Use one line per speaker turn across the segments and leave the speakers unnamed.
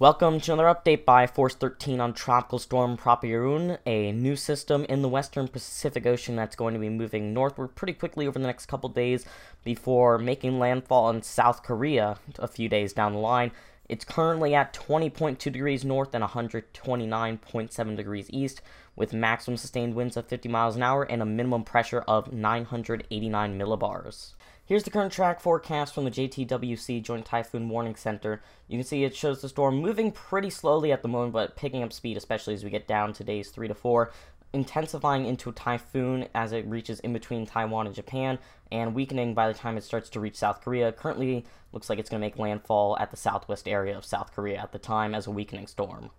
Welcome to another update by Force 13 on Tropical Storm Prapiroon, a new system in the western Pacific Ocean that's going to be moving northward pretty quickly over the next couple days before making landfall in South Korea a few days down the line. It's currently at 20.2 degrees north and 129.7 degrees east, with maximum sustained winds of 50 miles an hour and a minimum pressure of 989 millibars. Here's the current track forecast from the Jtwc Joint Typhoon Warning Center. You can see it shows the storm moving pretty slowly at the moment, but picking up speed, especially as we get down to days 3 to 4, intensifying into a typhoon as it reaches in between Taiwan and Japan, and weakening by the time it starts to reach South Korea. Currently, looks like it's going to make landfall at the southwest area of South Korea at the time as a weakening storm.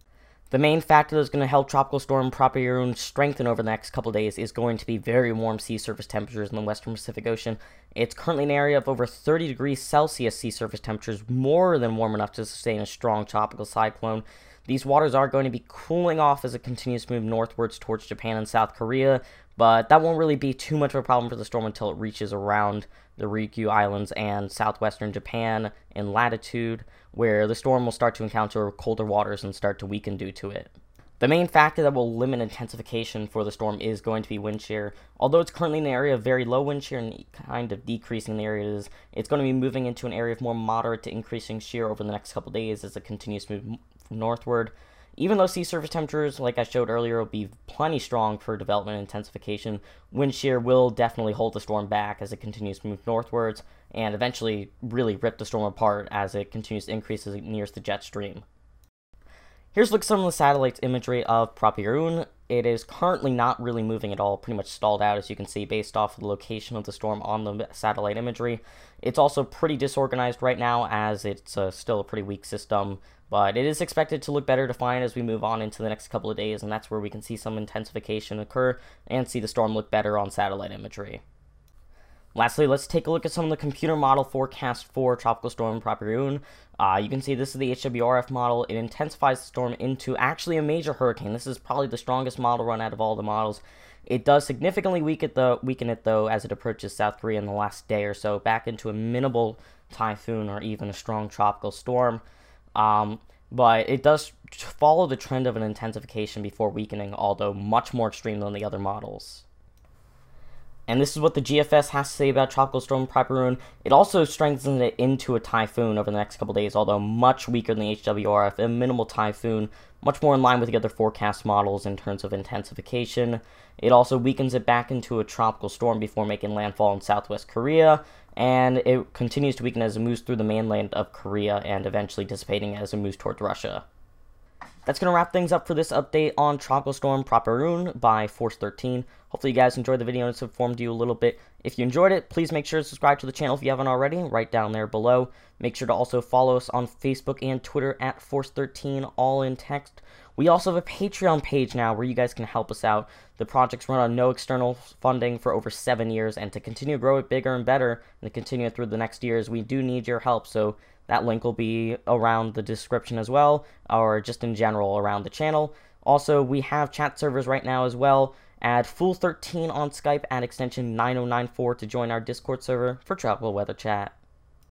The main factor that's going to help Tropical Storm Prapiroon strengthen over the next couple of days is going to be very warm sea surface temperatures in the western Pacific Ocean. It's currently an area of over 30 degrees Celsius sea surface temperatures, more than warm enough to sustain a strong tropical cyclone. These waters are going to be cooling off as it continues to move northwards towards Japan and South Korea, but that won't really be too much of a problem for the storm until it reaches around the Ryukyu Islands and southwestern Japan in latitude, where the storm will start to encounter colder waters and start to weaken due to it. The main factor that will limit intensification for the storm is going to be wind shear. Although it's currently in an area of very low wind shear and kind of decreasing the areas, it's going to be moving into an area of more moderate to increasing shear over the next couple days as it continues to move northward. Even though sea surface temperatures, like I showed earlier, will be plenty strong for development and intensification, wind shear will definitely hold the storm back as it continues to move northwards, and eventually really rip the storm apart as it continues to increase as it nears the jet stream. Here's a look at some of the satellite's imagery of Prapiroon. It is currently not really moving at all, pretty much stalled out, as you can see, based off of the location of the storm on the satellite imagery. It's also pretty disorganized right now, as it's still a pretty weak system, but it is expected to look better defined as we move on into the next couple of days, and that's where we can see some intensification occur and see the storm look better on satellite imagery. Lastly, let's take a look at some of the computer model forecast for Tropical Storm Prapiroon. You can see this is the HWRF model. It intensifies the storm into actually a major hurricane. This is probably the strongest model run out of all the models. It does significantly weaken it though as it approaches South Korea in the last day or so, back into a minimal typhoon or even a strong tropical storm. But it does follow the trend of an intensification before weakening, although much more extreme than the other models. And this is what the GFS has to say about Tropical Storm Prapiroon. It also strengthens it into a typhoon over the next couple days, although much weaker than the HWRF, a minimal typhoon, much more in line with the other forecast models in terms of intensification. It also weakens it back into a tropical storm before making landfall in southwest Korea, and it continues to weaken as it moves through the mainland of Korea and eventually dissipating as it moves towards Russia. That's going to wrap things up for this update on Tropical Storm Prapiroon by Force 13. Hopefully you guys enjoyed the video and it's informed you a little bit. If you enjoyed it, please make sure to subscribe to the channel if you haven't already, right down there below. Make sure to also follow us on Facebook and Twitter at Force 13, all in text. We also have a Patreon page now where you guys can help us out. The project's run on no external funding for over 7 years, and to continue to grow it bigger and better, and to continue it through the next years, we do need your help, so that link will be around the description as well, or just in general around the channel. Also, we have chat servers right now as well. Add Fool13 on Skype at extension 9094 to join our Discord server for tropical weather chat.